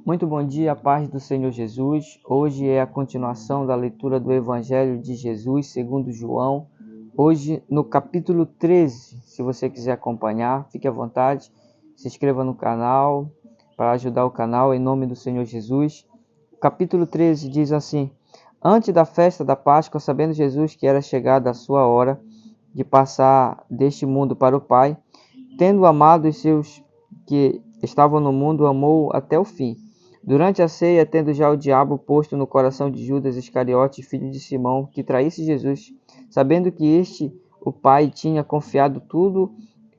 Muito bom dia, a paz do Senhor Jesus. Hoje é a continuação da leitura do Evangelho de Jesus segundo João. Hoje no capítulo 13, se você quiser acompanhar, fique à vontade. Se inscreva no canal para ajudar o canal em nome do Senhor Jesus. O capítulo 13 diz assim: Antes da festa da Páscoa, sabendo Jesus que era chegada a sua hora de passar deste mundo para o Pai, tendo amado os seus que estavam no mundo, amou até o fim. Durante a ceia, tendo já o diabo posto no coração de Judas Iscariote, filho de Simão, que traísse Jesus, sabendo que o Pai, tinha confiado tudo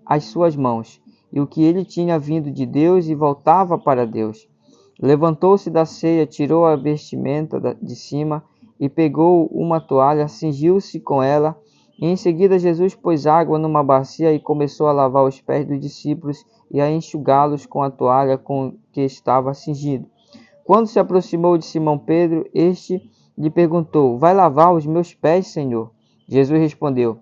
às suas mãos, e o que ele tinha vindo de Deus e voltava para Deus. Levantou-se da ceia, tirou a vestimenta de cima e pegou uma toalha, cingiu-se com ela. E em seguida Jesus pôs água numa bacia e começou a lavar os pés dos discípulos e a enxugá-los com a toalha com que estava cingido. Quando se aproximou de Simão Pedro, este lhe perguntou: Vai lavar os meus pés, Senhor? Jesus respondeu: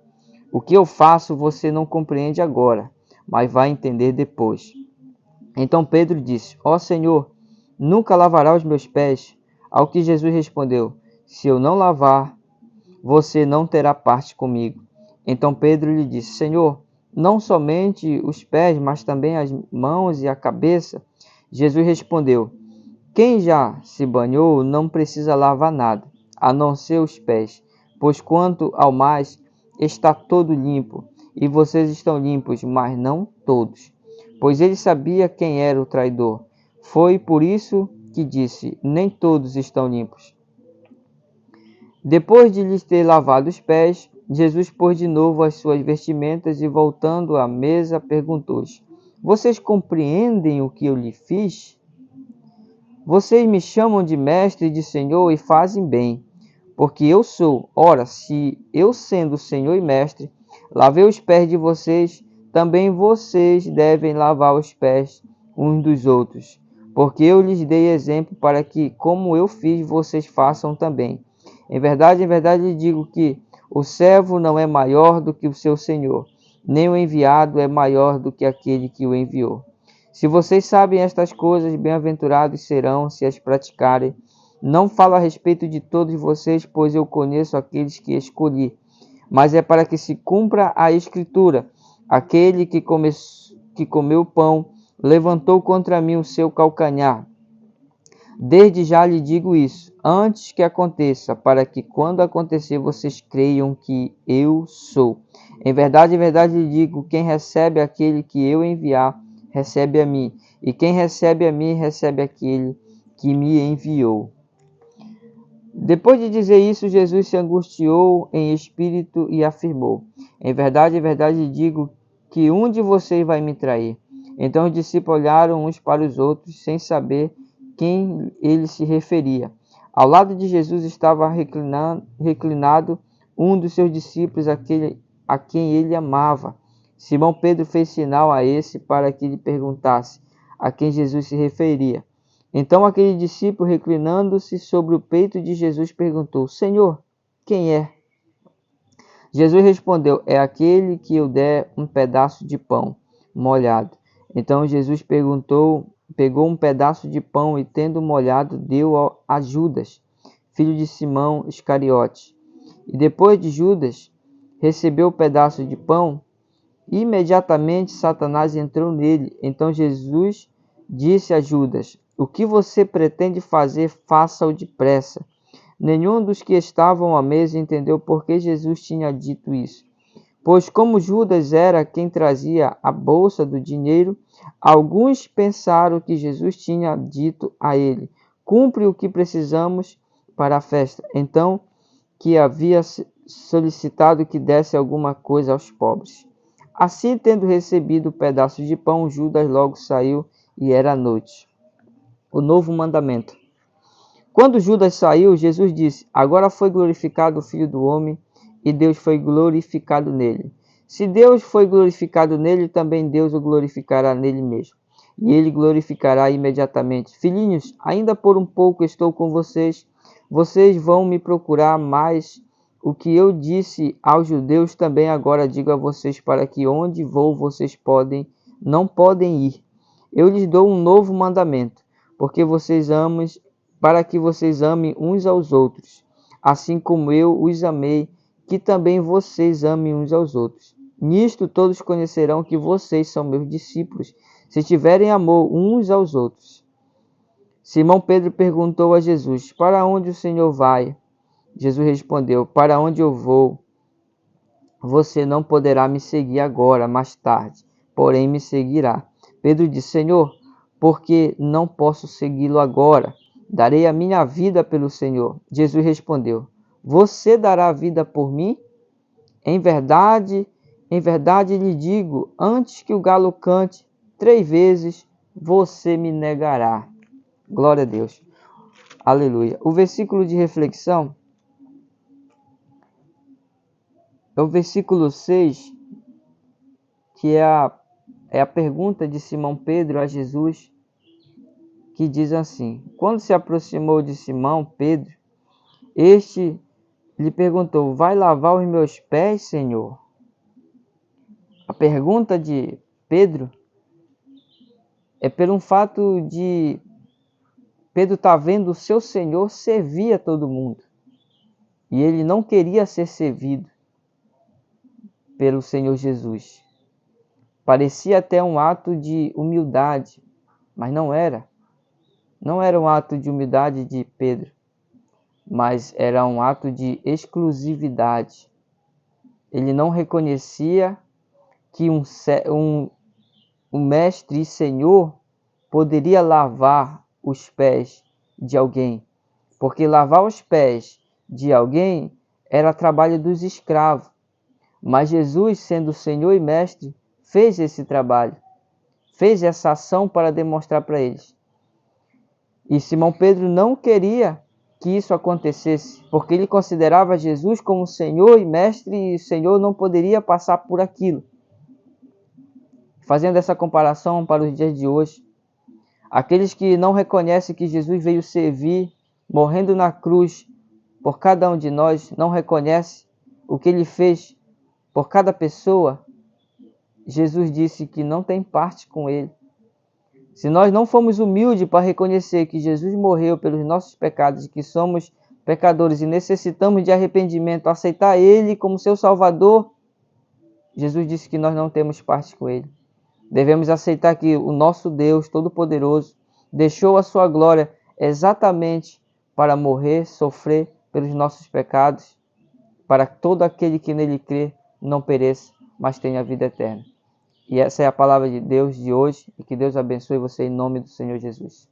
O que eu faço você não compreende agora, mas vai entender depois. Então Pedro disse: Ó Senhor, nunca lavará os meus pés. Ao que Jesus respondeu: Se eu não lavar, você não terá parte comigo. Então Pedro lhe disse: Senhor, não somente os pés, mas também as mãos e a cabeça. Jesus respondeu: Quem já se banhou não precisa lavar nada, a não ser os pés, pois quanto ao mais, está todo limpo, e vocês estão limpos, mas não todos. Pois ele sabia quem era o traidor. Foi por isso que disse: Nem todos estão limpos. Depois de lhes ter lavado os pés, Jesus pôs de novo as suas vestimentas e, voltando à mesa, perguntou-lhes: Vocês compreendem o que eu lhe fiz? Vocês me chamam de mestre e de senhor e fazem bem, porque eu sou. Ora, se eu, sendo senhor e mestre, lavei os pés de vocês, também vocês devem lavar os pés uns dos outros, porque eu lhes dei exemplo para que, como eu fiz, vocês façam também. Em verdade, lhe digo que o servo não é maior do que o seu senhor, nem o enviado é maior do que aquele que o enviou. Se vocês sabem estas coisas, bem-aventurados serão se as praticarem. Não falo a respeito de todos vocês, pois eu conheço aqueles que escolhi, mas é para que se cumpra a Escritura. Aquele que comeu pão levantou contra mim o seu calcanhar. Desde já lhe digo isso, antes que aconteça, para que quando acontecer vocês creiam que eu sou. Em verdade, lhe digo, quem recebe aquele que eu enviar, recebe a mim, e quem recebe a mim, recebe aquele que me enviou. Depois de dizer isso, Jesus se angustiou em espírito e afirmou: Em verdade, lhe digo que um de vocês vai me trair. Então os discípulos olharam uns para os outros, sem saber quem ele se referia. Ao lado de Jesus estava reclinado um dos seus discípulos, aquele a quem ele amava. Simão Pedro fez sinal a esse para que lhe perguntasse a quem Jesus se referia. Então aquele discípulo, reclinando-se sobre o peito de Jesus, perguntou: Senhor, quem é? Jesus respondeu: É aquele que eu der um pedaço de pão molhado. Então Jesus pegou um pedaço de pão e, tendo molhado, deu a Judas, filho de Simão Iscariote. E depois de Judas receber o pedaço de pão, imediatamente Satanás entrou nele. Então Jesus disse a Judas: O que você pretende fazer, faça-o depressa. Nenhum dos que estavam à mesa entendeu por que Jesus tinha dito isso. Pois como Judas era quem trazia a bolsa do dinheiro, alguns pensaram que Jesus tinha dito a ele: Cumpre o que precisamos para a festa. Então, que havia solicitado que desse alguma coisa aos pobres. Assim, tendo recebido o pedaço de pão, Judas logo saiu e era noite. O novo mandamento. Quando Judas saiu, Jesus disse: Agora foi glorificado o Filho do Homem e Deus foi glorificado nele. Se Deus foi glorificado nele, também Deus o glorificará nele mesmo. E ele glorificará imediatamente. Filhinhos, ainda por um pouco estou com vocês. Vocês vão me procurar, mas o que eu disse aos judeus também agora digo a vocês, para que onde vou vocês não podem ir. Eu lhes dou um novo mandamento, para que vocês amem uns aos outros, assim como eu os amei, que também vocês amem uns aos outros. Nisto todos conhecerão que vocês são meus discípulos, se tiverem amor uns aos outros. Simão Pedro perguntou a Jesus: Para onde o Senhor vai? Jesus respondeu: Para onde eu vou, você não poderá me seguir agora, mais tarde, porém me seguirá. Pedro disse: Senhor, porque não posso segui-lo agora? Darei a minha vida pelo Senhor. Jesus respondeu: Você dará a vida por mim? Em verdade lhe digo, antes que o galo cante 3 vezes, você me negará. Glória a Deus. Aleluia. O versículo de reflexão é o versículo 6, que é a pergunta de Simão Pedro a Jesus, que diz assim: Quando se aproximou de Simão Pedro, este lhe perguntou: Vai lavar os meus pés, Senhor? A pergunta de Pedro é pelo fato de Pedro estar vendo o seu Senhor servir a todo mundo. E ele não queria ser servido pelo Senhor Jesus. Parecia até um ato de humildade, mas não era. Não era um ato de humildade de Pedro, mas era um ato de exclusividade. Ele não reconhecia que um mestre e senhor poderia lavar os pés de alguém, porque lavar os pés de alguém era trabalho dos escravos. Mas Jesus, sendo Senhor e Mestre, fez esse trabalho, fez essa ação para demonstrar para eles. E Simão Pedro não queria que isso acontecesse, porque ele considerava Jesus como Senhor e Mestre, e o Senhor não poderia passar por aquilo. Fazendo essa comparação para os dias de hoje, aqueles que não reconhecem que Jesus veio servir, morrendo na cruz por cada um de nós, não reconhecem o que ele fez por cada pessoa, Jesus disse que não tem parte com ele. Se nós não formos humildes para reconhecer que Jesus morreu pelos nossos pecados e que somos pecadores e necessitamos de arrependimento, aceitar ele como seu Salvador, Jesus disse que nós não temos parte com ele. Devemos aceitar que o nosso Deus Todo-Poderoso deixou a sua glória exatamente para morrer, sofrer pelos nossos pecados, para que todo aquele que nele crê não pereça, mas tenha vida eterna. E essa é a palavra de Deus de hoje, e que Deus abençoe você em nome do Senhor Jesus.